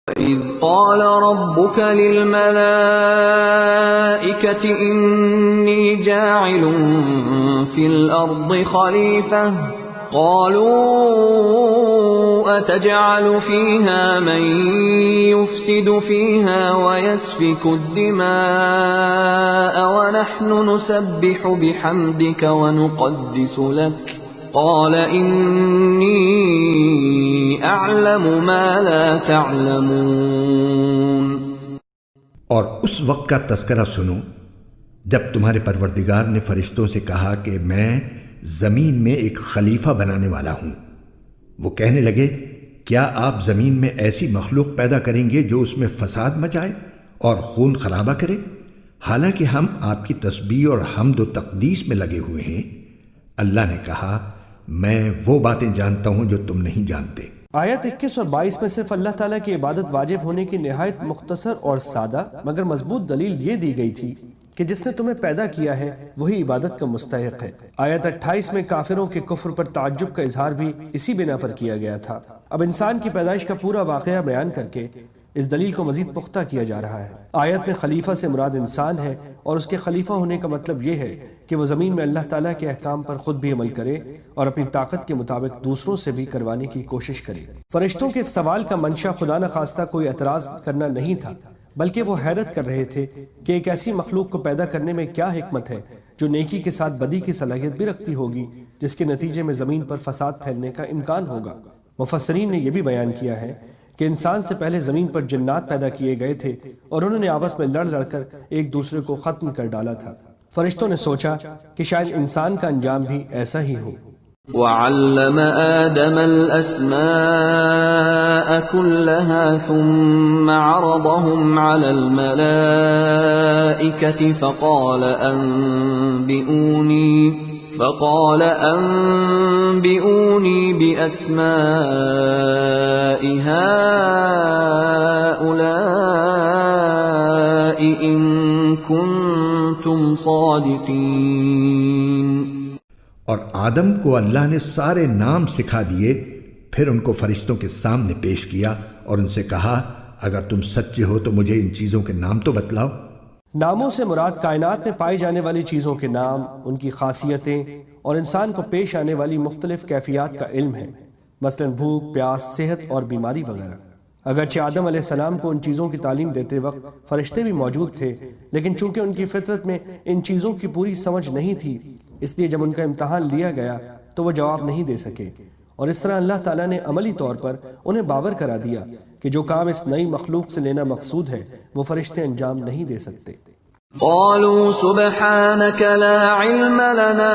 إذ قال ربك للملائكة إني جاعل في الأرض خليفة قالوا أتجعل فيها من يفسد فيها ويسفك الدماء ونحن نسبح بحمدك ونقدس لك قال إني أعلم ما لا تعلمون۔ اور اس وقت کا تذکرہ سنو جب تمہارے پروردگار نے فرشتوں سے کہا کہ میں زمین میں ایک خلیفہ بنانے والا ہوں۔ وہ کہنے لگے کیا آپ زمین میں ایسی مخلوق پیدا کریں گے جو اس میں فساد مچائے اور خون خرابہ کرے، حالانکہ ہم آپ کی تسبیح اور حمد و تقدیس میں لگے ہوئے ہیں۔ اللہ نے کہا میں وہ باتیں جانتا ہوں جو تم نہیں جانتے۔ آیت 21 اور 22 میں صرف اللہ تعالیٰ کی عبادت واجب ہونے کی نہایت مختصر اور سادہ مگر مضبوط دلیل یہ دی گئی تھی کہ جس نے تمہیں پیدا کیا ہے وہی عبادت کا مستحق ہے۔ آیت 28 میں کافروں کے کفر پر تعجب کا اظہار بھی اسی بنا پر کیا گیا تھا۔ اب انسان کی پیدائش کا پورا واقعہ بیان کر کے اس دلیل کو مزید پختہ کیا جا رہا ہے۔ آیت میں خلیفہ سے مراد انسان ہے اور اس کے خلیفہ ہونے کا مطلب یہ ہے کہ وہ زمین میں اللہ تعالیٰ کے احکام پر خود بھی عمل کرے اور اپنی طاقت کے مطابق دوسروں سے بھی کروانے کی کوشش کرے۔ فرشتوں کے سوال کا منشا خدا نخواستہ کوئی اعتراض کرنا نہیں تھا، بلکہ وہ حیرت کر رہے تھے کہ ایک ایسی مخلوق کو پیدا کرنے میں کیا حکمت ہے جو نیکی کے ساتھ بدی کی صلاحیت بھی رکھتی ہوگی، جس کے نتیجے میں زمین پر فساد پھیلنے کا امکان ہوگا۔ مفسرین نے یہ بھی بیان کیا ہے کہ انسان سے پہلے زمین پر جنات پیدا کیے گئے تھے اور انہوں نے آپس میں لڑ کر ایک دوسرے کو ختم کر ڈالا تھا۔ فرشتوں نے سوچا کہ شاید انسان کا انجام بھی ایسا ہی ہو۔ وَعَلَّمَ آدَمَ الْأَسْمَاءَ كُلَّهَا ثُمَّ عَرَضَهُمْ عَلَى الْمَلَائِكَةِ فقال أنبئوني بأسماء هؤلاء إن كنتم صادقين۔ اور آدم کو اللہ نے سارے نام سکھا دیے، پھر ان کو فرشتوں کے سامنے پیش کیا اور ان سے کہا اگر تم سچے ہو تو مجھے ان چیزوں کے نام تو بتلاؤ۔ ناموں سے مراد کائنات میں پائی جانے والی چیزوں کے نام، ان کی خاصیتیں اور انسان کو پیش آنے والی مختلف کیفیات کا علم ہے، مثلا بھوک، پیاس، صحت اور بیماری وغیرہ۔ اگرچہ آدم علیہ السلام کو ان چیزوں کی تعلیم دیتے وقت فرشتے بھی موجود تھے، لیکن چونکہ ان کی فطرت میں ان چیزوں کی پوری سمجھ نہیں تھی، اس لیے جب ان کا امتحان لیا گیا تو وہ جواب نہیں دے سکے، اور اس طرح اللہ تعالیٰ نے عملی طور پر انہیں باور کرا دیا کہ جو کام اس نئی مخلوق سے لینا مقصود ہے وہ فرشتے انجام نہیں دے سکتے۔ قالوا سبحانك لا علم لنا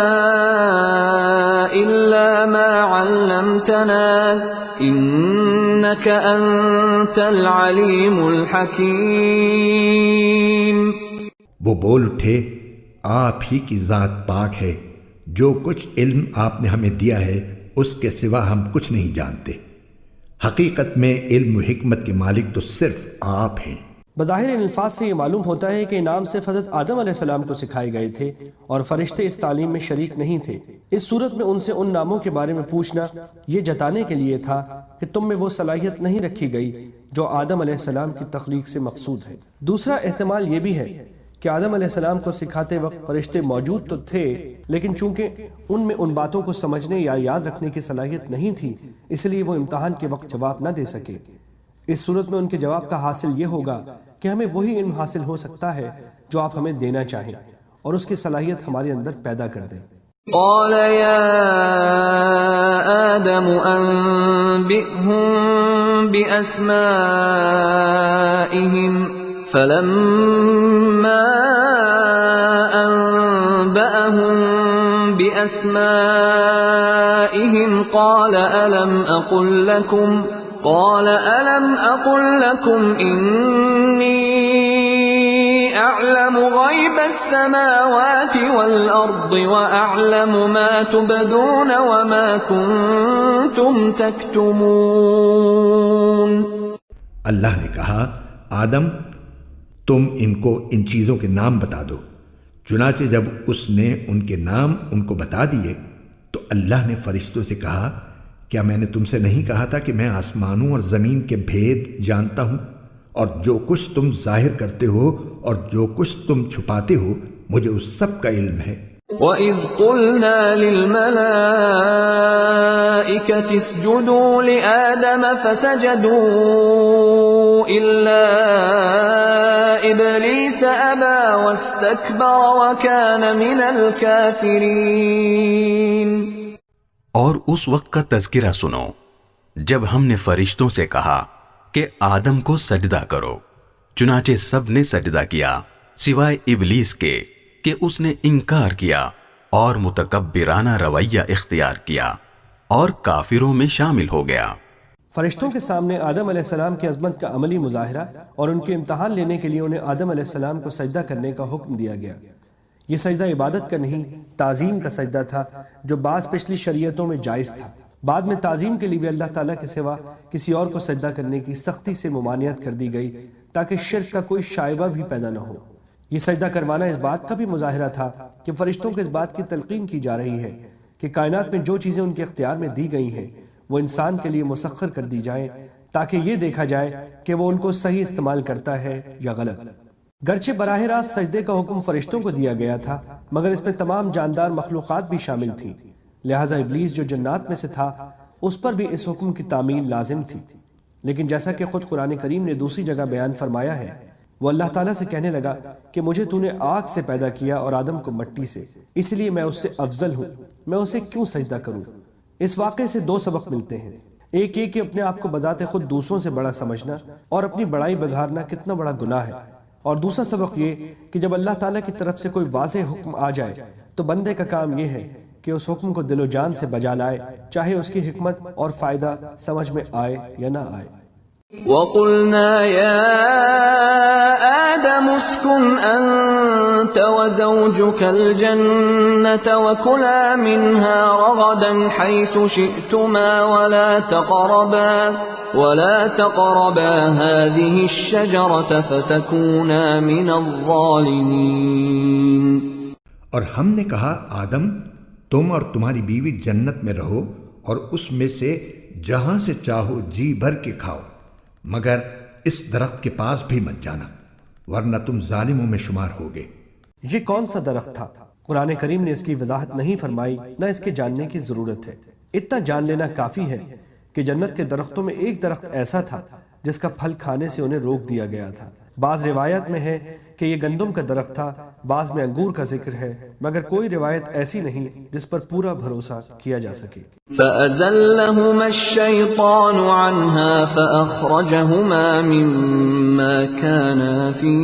إلا ما علمتنا إنك أنت العليم الحكيم۔ وہ بول اٹھے آپ ہی کی ذات پاک ہے، جو کچھ علم آپ نے ہمیں دیا ہے اس کے سوا ہم کچھ نہیں جانتے، حقیقت میں علم و حکمت کے مالک تو صرف آپ ہیں۔ بظاہر ان الفاظ سے یہ معلوم ہوتا ہے کہ نام صرف حضرت آدم علیہ السلام کو سکھائے گئے تھے اور فرشتے اس تعلیم میں شریک نہیں تھے۔ اس صورت میں ان سے ان ناموں کے بارے میں پوچھنا یہ جتانے کے لیے تھا کہ تم میں وہ صلاحیت نہیں رکھی گئی جو آدم علیہ السلام کی تخلیق سے مقصود ہے۔ دوسرا احتمال یہ بھی ہے کہ آدم علیہ السلام کو سکھاتے وقت فرشتے موجود تو تھے، لیکن چونکہ ان میں ان باتوں کو سمجھنے یا یاد رکھنے کی صلاحیت نہیں تھی، اس لیے وہ امتحان کے وقت جواب نہ دے سکے۔ اس صورت میں ان کے جواب کا حاصل یہ ہوگا کہ ہمیں وہی علم حاصل ہو سکتا ہے جو آپ ہمیں دینا چاہیں اور اس کی صلاحیت ہمارے اندر پیدا کر دیں۔ قال يا آدم أنبئهم بأسمائهم فلما أنبأهم بأسمائهم قال ألم أقل لكم إني أعلم غيب السماوات والأرض وأعلم ما تبدون وما كنتم تكتمون۔ اللہ نے کہا آدم تم ان کو ان چیزوں کے نام بتا دو۔ چنانچہ جب اس نے ان کے نام ان کو بتا دیے تو اللہ نے فرشتوں سے کہا کیا میں نے تم سے نہیں کہا تھا کہ میں آسمانوں اور زمین کے بھید جانتا ہوں، اور جو کچھ تم ظاہر کرتے ہو اور جو کچھ تم چھپاتے ہو مجھے اس سب کا علم ہے۔ وَإِذْ قُلْنَا لِلْمَلَائِكَةِ اسْجُدُوا لِآدَمَ فَسَجَدُوا إِلَّا إِبْلِيسَ أَبَى وَاسْتَكْبَرَ وَكَانَ مِنَ الْكَافِرِينَ۔ اور اس وقت کا تذکرہ سنو جب ہم نے فرشتوں سے کہا کہ آدم کو سجدہ کرو، چنانچہ سب نے سجدہ کیا سوائے ابلیس کے کہ اس نے انکار کیا اور متکبرانہ رویہ اختیار کیا اور کافروں میں شامل ہو گیا۔ فرشتوں کے سامنے آدم علیہ السلام کی عظمت کا عملی مظاہرہ اور ان کے امتحان لینے کے لیے انہیں آدم علیہ السلام کو سجدہ کرنے کا حکم دیا گیا۔ یہ سجدہ عبادت کا نہیں، تعظیم کا سجدہ تھا، جو بعض پچھلی شریعتوں میں جائز تھا۔ بعد میں تعظیم کے لیے بھی اللہ تعالیٰ کے سوا کسی اور کو سجدہ کرنے کی سختی سے ممانعت کر دی گئی تاکہ شرک کا کوئی شائبہ بھی پیدا نہ ہو۔ یہ سجدہ کروانا اس بات کا بھی مظاہرہ تھا کہ فرشتوں کو اس بات کی تلقین کی جا رہی ہے کہ کائنات میں جو چیزیں ان کے اختیار میں دی گئی ہیں وہ انسان کے لیے مسخر کر دی جائیں تاکہ یہ دیکھا جائے کہ وہ ان کو صحیح استعمال کرتا ہے یا غلط۔ گرچہ براہ راست سجدے کا حکم فرشتوں کو دیا گیا تھا، مگر اس میں تمام جاندار مخلوقات بھی شامل تھیں، لہٰذا ابلیس جو جنات میں سے تھا اس پر بھی اس حکم کی تعمیل لازم تھی۔ لیکن جیسا کہ خود قرآن کریم نے دوسری جگہ بیان فرمایا ہے، وہ اللہ تعالیٰ سے کہنے لگا کہ مجھے تو نے آگ سے پیدا کیا اور آدم کو مٹی سے، اس لیے میں اس سے افضل ہوں، میں اسے کیوں سجدہ کروں؟ اس واقعے سے دو سبق ملتے ہیں، ایک یہ کہ اپنے آپ کو بذات خود دوسروں سے بڑا سمجھنا اور اپنی بڑائی بگھارنا کتنا بڑا گناہ ہے، اور دوسرا سبق یہ کہ جب اللہ تعالیٰ کی طرف سے کوئی واضح حکم آ جائے تو بندے کا کام یہ ہے کہ اس حکم کو دل و جان سے بجا لائے، چاہے اس کی حکمت اور فائدہ سمجھ میں آئے یا نہ آئے۔ وَقُلْنَا يَا آدَمُ اسْكُنْ أَنْتَ وَزَوْجُكَ الْجَنَّةَ وَكُلَا مِنْهَا رَغَدًا حَيْثُ شِئْتُمَا وَلَا تَقْرَبَا هَذِهِ الشَّجَرَةَ فَتَكُونَا مِنَ الظَّالِمِينَ۔ اور ہم نے کہا آدم تم اور تمہاری بیوی جنت میں رہو اور اس میں سے جہاں سے چاہو جی بھر کے کھاؤ، مگر اس درخت کے پاس بھی مت جانا ورنہ تم ظالموں میں شمار ہوگے۔ یہ کون سا درخت تھا؟ قرآن کریم نے اس کی وضاحت نہیں فرمائی، نہ اس کے جاننے کی ضرورت ہے۔ اتنا جان لینا کافی ہے کہ جنت کے درختوں میں ایک درخت ایسا تھا جس کا پھل کھانے سے انہیں روک دیا گیا تھا۔ بعض روایت میں ہے کہ یہ گندم کا درخت تھا، بعض میں انگور کا ذکر ہے، مگر کوئی روایت ایسی نہیں جس پر پورا بھروسہ کیا جا سکے۔ فَأَزَلَّهُمَا الشَّيْطَانُ عَنْهَا فَأَخْرَجَهُمَا مِمَّا كَانَا فِيهِ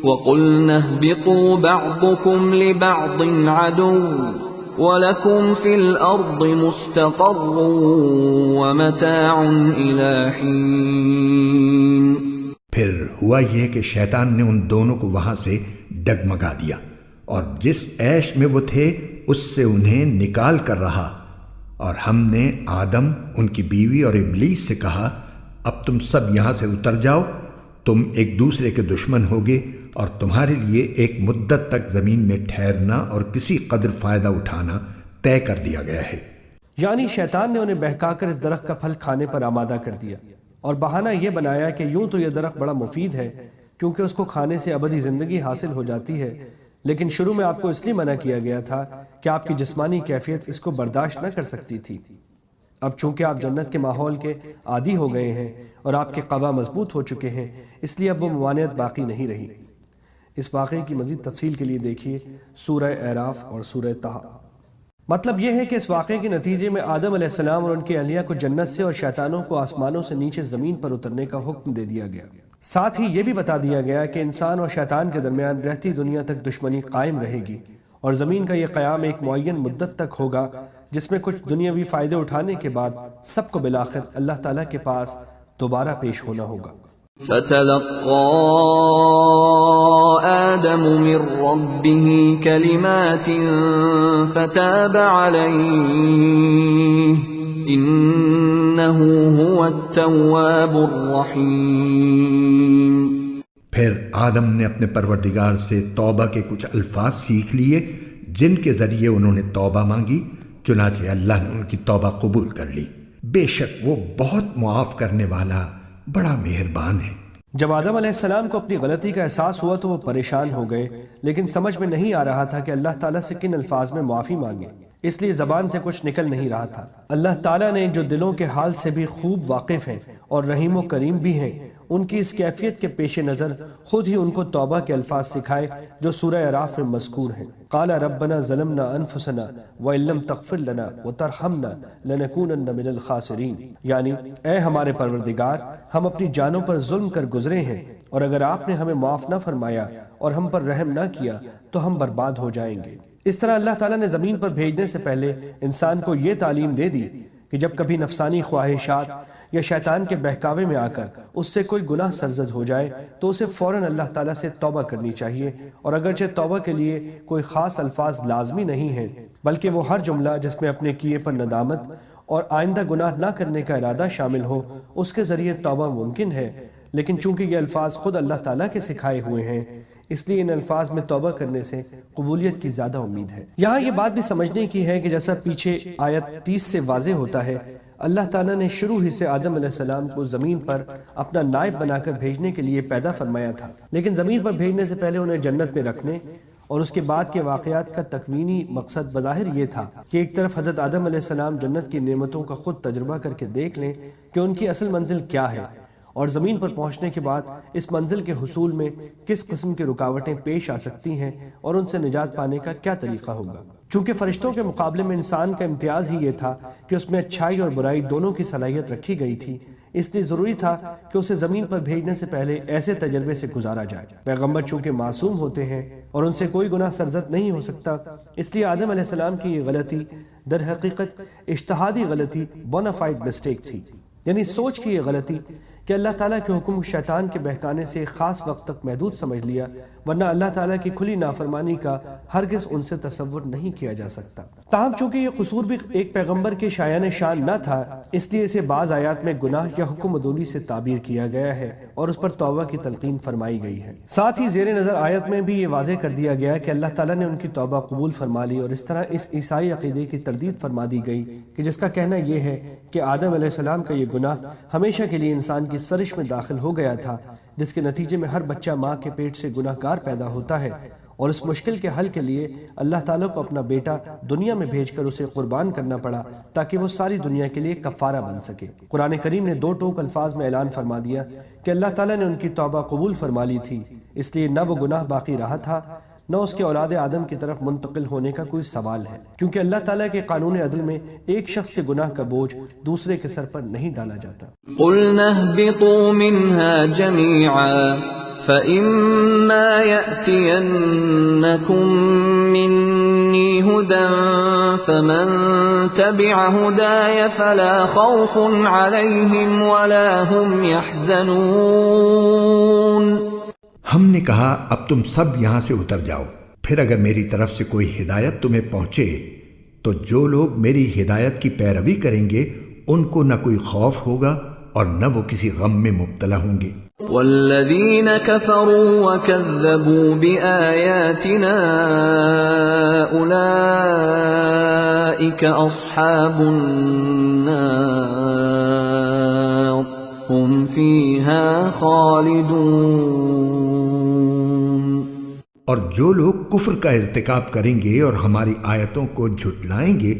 وَقُلْنَا اهْبِطُوا بَعْضُكُمْ لِبَعْضٍ عَدُوٌّ وَلَكُمْ فِي الْأَرْضِ مُسْتَقَرٌّ وَمَتَاعٌ إِلَى حِينٍ۔ پھر ہوا یہ کہ شیطان نے ان دونوں کو وہاں سے ڈگمگا دیا اور جس عیش میں وہ تھے اس سے انہیں نکال کر رہا، اور ہم نے آدم، ان کی بیوی اور ابلیس سے کہا اب تم سب یہاں سے اتر جاؤ، تم ایک دوسرے کے دشمن ہوگے اور تمہارے لیے ایک مدت تک زمین میں ٹھہرنا اور کسی قدر فائدہ اٹھانا طے کر دیا گیا ہے۔ یعنی شیطان نے انہیں بہکا کر اس درخت کا پھل کھانے پر آمادہ کر دیا اور بہانہ یہ بنایا کہ یوں تو یہ درخت بڑا مفید ہے کیونکہ اس کو کھانے سے ابدی زندگی حاصل ہو جاتی ہے، لیکن شروع میں آپ کو اس لیے منع کیا گیا تھا کہ آپ کی جسمانی کیفیت اس کو برداشت نہ کر سکتی تھی۔ اب چونکہ آپ جنت کے ماحول کے عادی ہو گئے ہیں اور آپ کے قوا مضبوط ہو چکے ہیں، اس لیے اب وہ ممانعت باقی نہیں رہی۔ اس واقعے کی مزید تفصیل کے لیے دیکھیے سورہ اعراف اور سورہ طہ۔ مطلب یہ ہے کہ اس واقعے کے نتیجے میں آدم علیہ السلام اور ان کی اہلیہ کو جنت سے اور شیطانوں کو آسمانوں سے نیچے زمین پر اترنے کا حکم دے دیا گیا۔ ساتھ ہی یہ بھی بتا دیا گیا کہ انسان اور شیطان کے درمیان رہتی دنیا تک دشمنی قائم رہے گی اور زمین کا یہ قیام ایک معین مدت تک ہوگا جس میں کچھ دنیاوی فائدے اٹھانے کے بعد سب کو بالآخر اللہ تعالیٰ کے پاس دوبارہ پیش ہونا ہوگا۔ فَتَلَقَّى آدَمُ مِن رَّبِّهِ كَلِمَاتٍ فَتَابَ عَلَيْهِ إِنَّهُ هُوَ التَّوَّابُ الرَّحِيمُ۔ پھر آدم نے اپنے پروردگار سے توبہ کے کچھ الفاظ سیکھ لیے جن کے ذریعے انہوں نے توبہ مانگی چنانچہ اللہ نے ان کی توبہ قبول کر لی، بے شک وہ بہت معاف کرنے والا بڑا مہربان ہے۔ جب آدم علیہ السلام کو اپنی غلطی کا احساس ہوا تو وہ پریشان ہو گئے، لیکن سمجھ میں نہیں آ رہا تھا کہ اللہ تعالیٰ سے کن الفاظ میں معافی مانگے، اس لیے زبان سے کچھ نکل نہیں رہا تھا۔ اللہ تعالیٰ نے جو دلوں کے حال سے بھی خوب واقف ہیں اور رحیم و کریم بھی ہیں، ان کی اس کیفیت کے پیش نظر خود ہی ان کو توبہ کے الفاظ سکھائے جو سورہ اعراف میں مذکور ہیں۔ قال ربنا ظلمنا انفسنا وان لم تغفر لنا وترحمنا لنکونن من الخاسرین، یعنی اے ہمارے پروردگار، ہم اپنی جانوں پر ظلم کر گزرے ہیں، اور اگر آپ نے ہمیں معاف نہ فرمایا اور ہم پر رحم نہ کیا تو ہم برباد ہو جائیں گے۔ اس طرح اللہ تعالیٰ نے زمین پر بھیجنے سے پہلے انسان کو یہ تعلیم دے دی کہ جب کبھی نفسانی خواہشات یا شیطان کے بہکاوے میں آ کر اس سے کوئی گناہ سرزد ہو جائے تو اسے فوراً اللہ تعالیٰ سے توبہ کرنی چاہیے، اور اگرچہ توبہ کے لیے کوئی خاص الفاظ لازمی نہیں ہیں، بلکہ وہ ہر جملہ جس میں اپنے کیے پر ندامت اور آئندہ گناہ نہ کرنے کا ارادہ شامل ہو، اس کے ذریعے توبہ ممکن ہے۔ لیکن چونکہ یہ الفاظ خود اللہ تعالیٰ کے سکھائے ہوئے ہیں، اس لیے ان الفاظ میں توبہ کرنے سے قبولیت کی زیادہ امید ہے۔ یہاں یہ بات بھی سمجھنے کی ہے کہ جیسا پیچھے آیت 30 سے واضح ہوتا ہے، اللہ تعالیٰ نے شروع ہی سے آدم علیہ السلام کو زمین پر اپنا نائب بنا کر بھیجنے کے لیے پیدا فرمایا تھا، لیکن زمین پر بھیجنے سے پہلے انہیں جنت میں رکھنے اور اس کے بعد کے واقعات کا تکوینی مقصد بظاہر یہ تھا کہ ایک طرف حضرت آدم علیہ السلام جنت کی نعمتوں کا خود تجربہ کر کے دیکھ لیں کہ ان کی اصل منزل کیا ہے، اور زمین پر پہنچنے کے بعد اس منزل کے حصول میں کس قسم کی رکاوٹیں پیش آ سکتی ہیں اور ان سے نجات پانے کا کیا طریقہ ہوگا۔ چونکہ فرشتوں کے مقابلے میں انسان کا امتیاز ہی یہ تھا کہ اس میں اچھائی اور برائی دونوں کی صلاحیت رکھی گئی تھی، اس لیے ضروری تھا کہ اسے زمین پر بھیجنے سے پہلے ایسے تجربے سے گزارا جائے۔ پیغمبر چونکہ معصوم ہوتے ہیں اور ان سے کوئی گناہ سرزد نہیں ہو سکتا، اس لیے آدم علیہ السلام کی یہ غلطی در حقیقت اجتہادی غلطی، بونافائیڈ مسٹیک تھی، یعنی سوچ کی یہ غلطی کہ اللہ تعالیٰ کے حکم شیطان کے بہکانے سے خاص وقت تک محدود سمجھ لیا، ورنہ اللہ تعالیٰ کی کھلی نافرمانی کا ہرگز ان سے تصور نہیں کیا جا سکتا۔ تاہم چونکہ یہ قصور بھی ایک پیغمبر کے شایان شان نہ تھا، اس لیے اسے بعض آیات میں گناہ یا حکم عدولی سے تعبیر کیا گیا ہے اور اس پر توبہ کی تلقین فرمائی گئی ہے۔ ساتھ ہی زیر نظر آیت میں بھی یہ واضح کر دیا گیا کہ اللہ تعالیٰ نے ان کی توبہ قبول فرما لی، اور اس طرح اس عیسائی عقیدے کی تردید فرما دی گئی کہ جس کا کہنا یہ ہے کہ آدم علیہ السلام کا یہ گناہ ہمیشہ کے لیے انسان کی سرش میں داخل ہو گیا تھا، جس کے نتیجے میں ہر بچہ ماں کے پیٹ سے گناہ گار پیدا ہوتا ہے، اور اس مشکل کے حل کے لیے اللہ تعالیٰ کو اپنا بیٹا دنیا میں بھیج کر اسے قربان کرنا پڑا تاکہ وہ ساری دنیا کے لیے کفارہ بن سکے۔ قرآن کریم نے 2 ٹوک الفاظ میں اعلان فرما دیا کہ اللہ تعالیٰ نے ان کی توبہ قبول فرما لی تھی، اس لیے نہ وہ گناہ باقی رہا تھا نہ اس کے اولاد آدم کی طرف منتقل ہونے کا کوئی سوال ہے، کیونکہ اللہ تعالیٰ کے قانون عدل میں ایک شخص کے گناہ کا بوجھ دوسرے کے سر پر نہیں ڈالا جاتا۔ قُلْنَا اهْبِطُوا مِنْهَا جَمِيعًا فَإِمَّا يَأْتِيَنَّكُمْ مِنِّي هُدًى فَمَن تَبِعَ هُدَايَ فَلَا خَوْفٌ عَلَيْهِمْ وَلَا هُمْ يَحْزَنُونَ۔ ہم نے کہا اب تم سب یہاں سے اتر جاؤ، پھر اگر میری طرف سے کوئی ہدایت تمہیں پہنچے تو جو لوگ میری ہدایت کی پیروی کریں گے ان کو نہ کوئی خوف ہوگا اور نہ وہ کسی غم میں مبتلا ہوں گے۔ والذین کفروا وکذبوا بآیاتنا اولئک اصحاب النار هم فیہا خالدون۔ اور جو لوگ کفر کا ارتکاب کریں گے اور ہماری آیتوں کو جھٹلائیں گے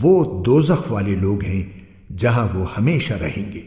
وہ دوزخ والے لوگ ہیں جہاں وہ ہمیشہ رہیں گے۔